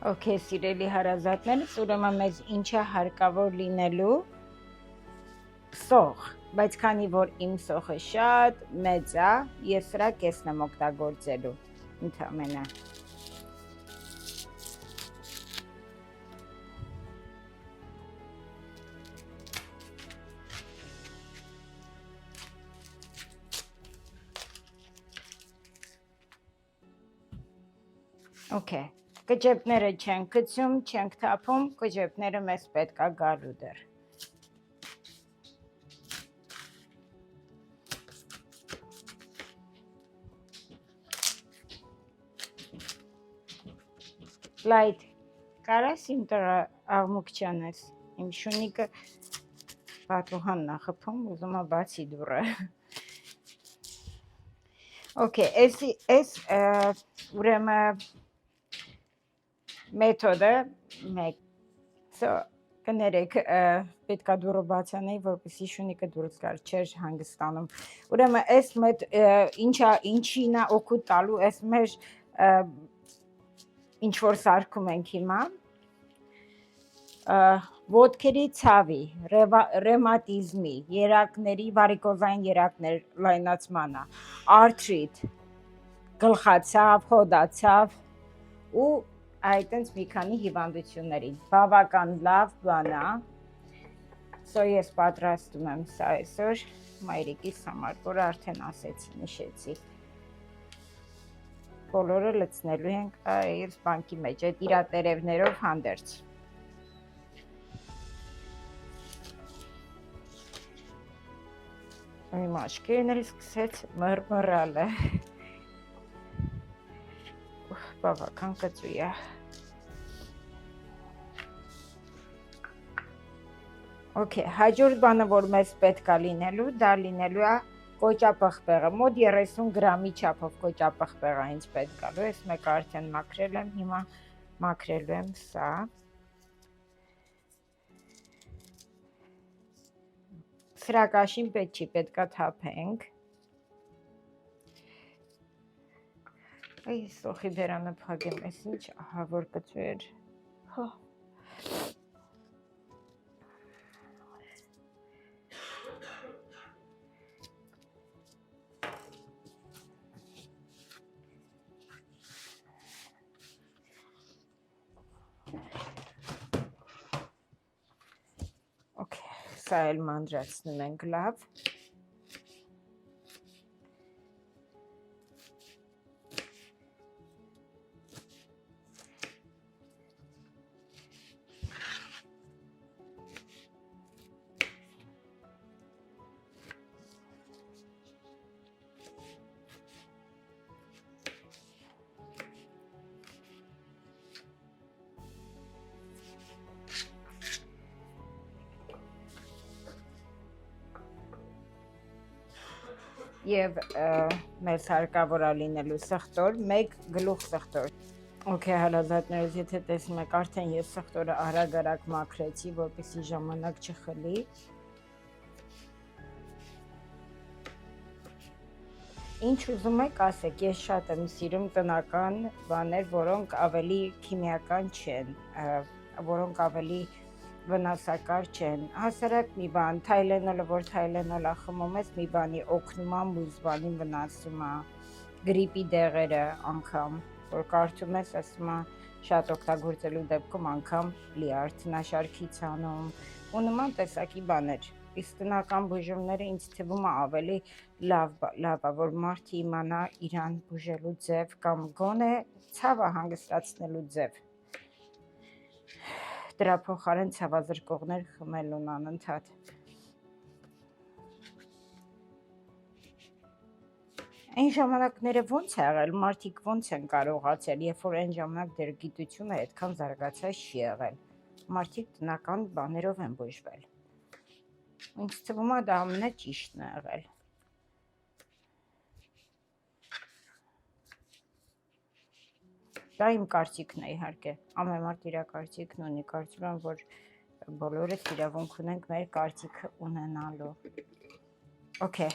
Okay, սիրելի հարազատներս, ուրեմն մեզ ինչա հարկավոր լինելու սող, բայց քանի որ իմ սողը շատ մեծ է, ես սրա կեսն եմ օգտագործելու ընդամենը։ Okay, կճեպները չեն գցում, չենք թափում, կճեպները մեզ պետք է գալու դեռ։ Լայթ, կարաս իմ տղա աղմուկ չանես, իմ շունիկը պատուհանն է խփում, ուզում է բացի դուռը։ Okay, այս ուրեմն մեթոդը մեկ, կներեք, պետքա դուռը բացանեի, որպեսզի շունիկը դուրս գար, չէր հանգստանում։ Ուրեմն այս ինչին է օգուտ տալու, այս մեր ինչ որ սարքում ենք հիմա, ոտքերի ցավի, ռևմատիզմի, երակների, վարիկոզային երակներ լայնացմանը, արթրիտ, գլխացավ, հոդացավ ու այդտենց մի քանի հիվանդությունների, բավական լավ բան է, ես պատրաստում եմ սա այսօր մայրիկիս համար, որ արդեն ասեցի, նշեցի, բոլորը լցնելու ենք այս բանկի մեջ, այդ իրա տերևներով հանդերձ։ Իմ աչքերն էլ սկսեց մռմռալը, բավական կծու է։ Okay, հաջորդ բանը, որ մեզ պետք է լինելու, դա լինելու է կոճապղպեղը, մոտ 30 գրամի չափով կոճապղպեղ է ինձ պետք գալու, ես մեկը արդեն մաքրել եմ, հիմա մաքրելու եմ սա։ Սրակաշին պետք չի, պետք է թափենք։ Այ սոխի բերանը փակեմ, ես ինչ ահա որ կծու էր։ Սա էլ մանրացնում ենք լավ։ Եվ մեզ հարկավոր է լինելու սխտոր, մեկ գլուխ սխտոր։ Okay, հարազատներս, եթե տեսնում եք, արդեն ես սխտորը արագ մաքրեցի, որպեսզի ժամանակ չխլի։ Ինչ ուզում եք ասեք, ես շատ եմ սիրում տնական բաներ, որոնք ավելի քիմիական չեն, որոնք ավելի վնասակար չեն, հասարակ մի բան, թայլենոլը, որ թայլենոլը խմում ես, մի բանի օգնում է, մյուս բանին վնասում է, գրիպի դեղերը անգամ, որ կարդում ես, ասում է, շատ օգտագործելու դեպքում անգամ լիարդնաշարքից անում, ու նման տեսակի բաներ, իսկ տնական բուժումները ինձ թվում է ավելի լավ, որ մարդը իմանա իրան բուժելու ձև կամ գոնե ցավը հանգստացնելու ձև։ Դրա փոխարեն ցավազրկողներ խմելուն անընդհատ։ Այն ժամանակները ոնց է եղել, մարդիկ ոնց են կարողացել, երբ որ այն ժամանակ դեր գիտությունը այդքան զարգացած չի եղել, մարդիկ տնական բաներով են բուժվել։ Ինձ թվում է դա ամենաճիշտն է եղել։ Դա իմ կարծիքն է իհարկե, ամեն մարդ իր կարծիքն ունի, կարծում եմ, որ բոլորս իրավունք ունենք մեր կարծիքը ունենալու։ Okay,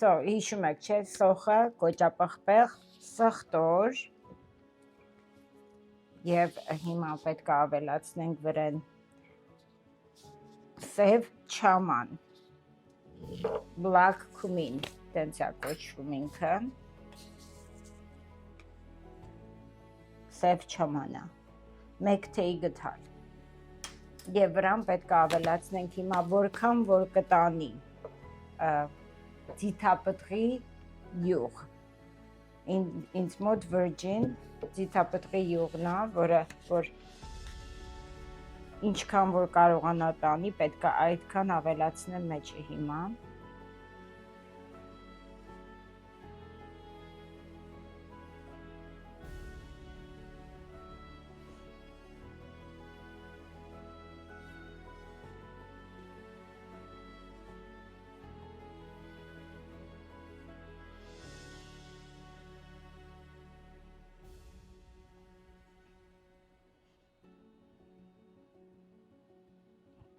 հիշում եք, չէ, սոխը, կոճապղպեղ, սխտոր, Եվ հիմա պետք է ավելացնենք վրան սև չաման, black cumin, տենց է կոչվում ինքը, սև չամանա, մեկ թեյ գթալ, և վրան պետք է ավելացնենք հիմա որքան որ կտանի ձիթապտղի յուղ, ինձ մոտ virgin ձիթապտղի յուղն է, որ ինչքան որ կարողանա տանի, պետք է այդքան ավելացնեմ մեջը հիմա։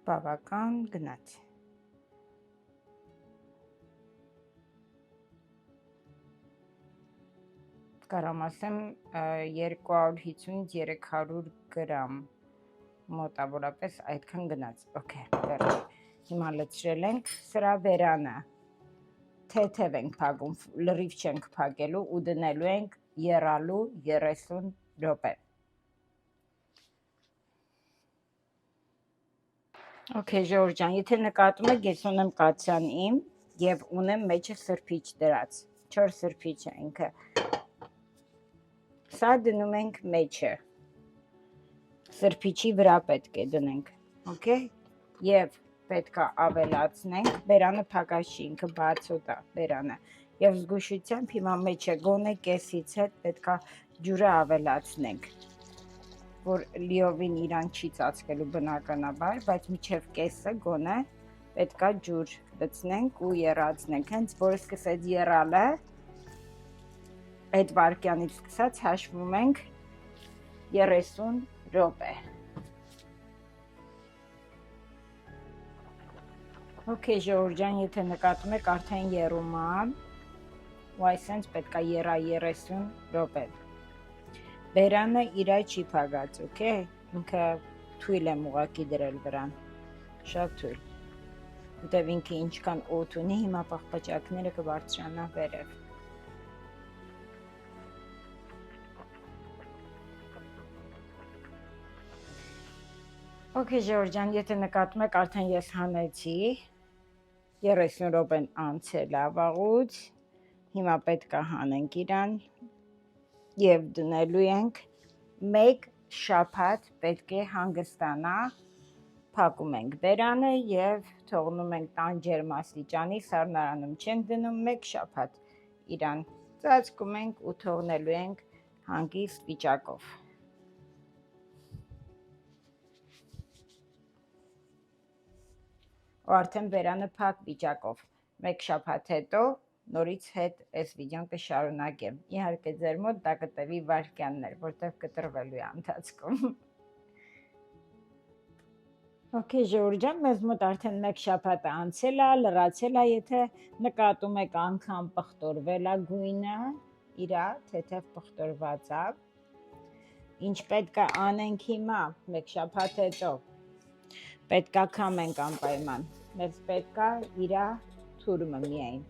Բավական գնաց։ Կարամ ասեմ 250-300 գրամ, մոտավորապես այդքան գնաց, okay, վերջ, հիմա լցրել ենք, սրա վերանը թեթև ենք փակում, լրիվ չենք փակելու ու դնելու ենք եռալու 30 րոպե։ Okay, Ժորժ ջան, եթե նկատում եք, ես ունեմ կաթսան իմ և ունեմ մեջը սրբիչ դրած, 4 սրբիչ է ինքը։ Սա դնում ենք մեջը, սրբիչի վրա պետք է դնենք, okay, և պետք է ավելացնենք, բերանը փակած չի, ինքը բացոտ է բերանը, և զգուշությամբ հիմա մեջը գոնե կեսից հետ պետք է ջուրը ավելացնենք, որ լիովին իրան չի ծածկելու բնականաբար, բայց միջև կեսը գոնե պետք է ջուր լցնենք ու եռացնենք, հենց որ սկսեց եռալը, այդ վարկյանից սկսած հաշվում ենք 30 րոպե։ Okay, Ժորժ ջան, եթե նկատում եք, արդեն եռում է, ու այսպես պետք է եռա 30 րոպե։ Բերանը իրա չի փակած, okay, ինքը թույլ եմ ուղղակի դրել վրան, շատ թույլ, որտև ինքը ինչքան օդ ունի, հիմա պաղպաճակները կբարձրանա վերև։ Okay, Ժորժ ջան, եթե նկատում եք, արդեն ես հանեցի, 30 րոպեն անցել է վաղուց, հիմա պետք է հանենք իրան և դնելու ենք մեկ շաբաթ պետք է հանգստանա, փակում ենք բերանը և թողնում ենք տան ջերմաստիճանի, սառնարանում չենք դնում, մեկ շաբաթ իրան ծածկում ենք ու թողնելու ենք հանգիստ վիճակով։ Ու արդեն բերանը փակ վիճակով, մեկ շաբաթ հետո նորից հետ այս վիդեոն կշարունակեմ, իհարկե ձեր մոտ դա կտևի վայրկյաններ, որտև կտրվելու է ընթացքում։ Okay, Ժորժ ջան, մեզ մոտ արդեն մեկ շաբաթ անցել է, լրացել է, եթե նկատում եք անգամ պղտորվել է գույնը, իրա թեթև պղտորված է, ինչ պետք է անենք հիմա, մեկ շաբաթ հետո, պետք է քամենք անպայման, մեզ պետք է իրա թուրմը միայն։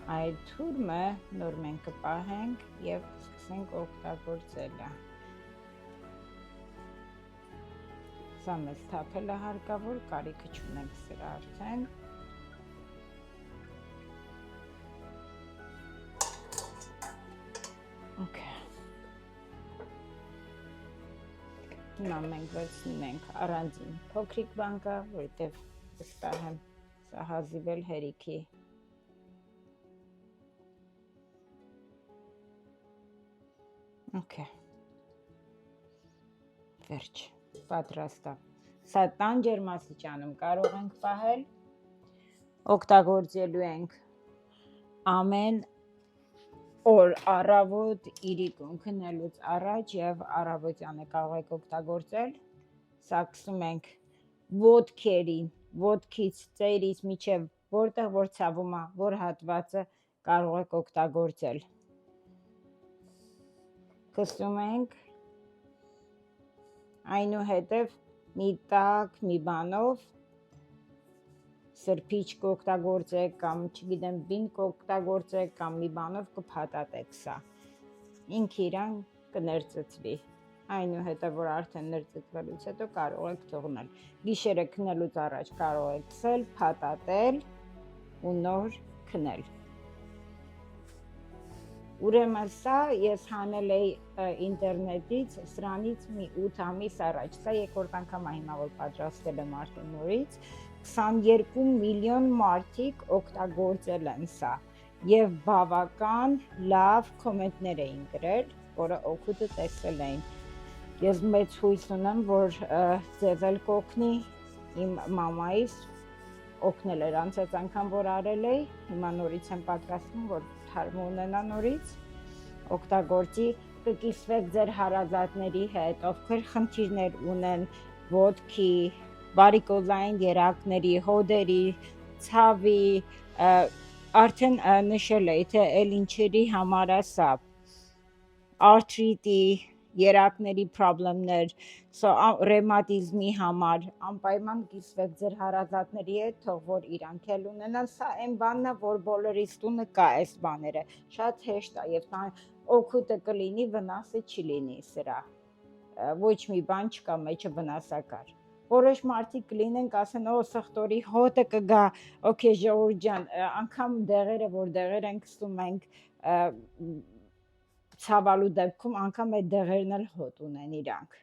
Այդ թուրմը նոր մենք կպահենք և սկսենք օգտագործելը։ Սա մեզ թափել է հարկավոր, կարիքը չունենք սրա արդեն։ Okay. Հիմա մենք վերցնում ենք առանձին փոքրիկ բանկը, որտև վստահ եմ սա հազիվել հերիքի։ Okay. Վերջ, պատրաստ է։ Սա տան ջերմաստիճանում կարող ենք պահել, օգտագործելու ենք ամեն օր առավոտ իրիկուն քնելուց առաջ եւ առավոտյանը կարող եք օգտագործել։ Սակսում ենք ոտքից ծերից միջև որտեղ որ ցավում է, որ հատվածը կարող եք օգտագործել։ Կսում ենք այնուհետև մի տաք մի բանով սրբիչ կօգտագործեք կամ չգիտեմ բին կօգտագործեք կամ մի բանով կփաթաթեք սա։ Ինքը իրան կներծծվի։ Այնուհետև որ արդեն ներծծվելուց հետո կարող եք թողնել։ Գիշերը քնելուց առաջ կարող եք ցել, փաթաթել ու նոր քնել։ Ուրեմն սա ես հանել էի ինտերնետից, սրանից մի 8 ամիս առաջ, սա երկրորդ անգամ է հիմա որ պատրաստել եմ արդեն նորից, 22 միլիոն մարդիկ օգտագործել են սա եւ բավական լավ կոմենտներ էին գրել, որը օգուտը տեսել էին։ Ես մեծ հույս ունեմ, որ ձեզ էլ կօգնի, իմ մամայիս օգնել էր անցած անգամ որ արել էի, հիմա նորից եմ պատրաստում, որ թարմ ունենա նորից, օգտագործի, կկիսվեք ձեր հարազատների հետ, ովքեր խնդիրներ ունեն ոտքի, վարիկոզային երակների, հոդերի, ցավի, արդեն նշել էի, թե էլ ինչերի համար է սա, արթրիտի, երակների պրոբլեմներ, ռևմատիզմի համար, անպայման կիսվեք ձեր հարազատների հետ, թող որ իրանք էլ ունենան, սա այն բանն է, որ բոլորիս տունը կա այս բաները, շատ հեշտ է եւ օգուտը կլինի, վնասը չի լինի սրա, ոչ մի բան չկա մեջը վնասակար։ Որոշ մարդիկ կլինեն կասեն, օ սխտորի հոտը կգա, օքեյ ժողովուրդ ջան, անգամ դեղերը, որ դեղեր ենք ստում ենք, ցավալու դեպքում անգամ այդ դեղերն էլ հոտ ունեն իրանք։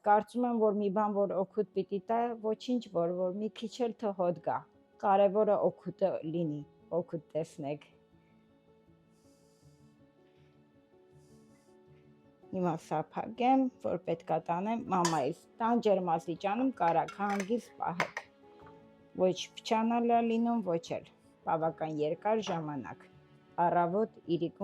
Կարծում եմ, որ մի բան, որ օգուտ պիտի տա, ոչինչ, որ մի քիչ էլ թե հոտ գա, կարևորը օգուտը լինի, օգուտ տեսնեք։ Հիմա սա փակեմ, որ պետքա տանեմ մամայիս, տան ջերմաստիճանում կարակ հանգիստ պահեք, ոչ փչանալ է լինում, ոչ էլ, բավական երկար ժամանակ, առավոտ իրիկուն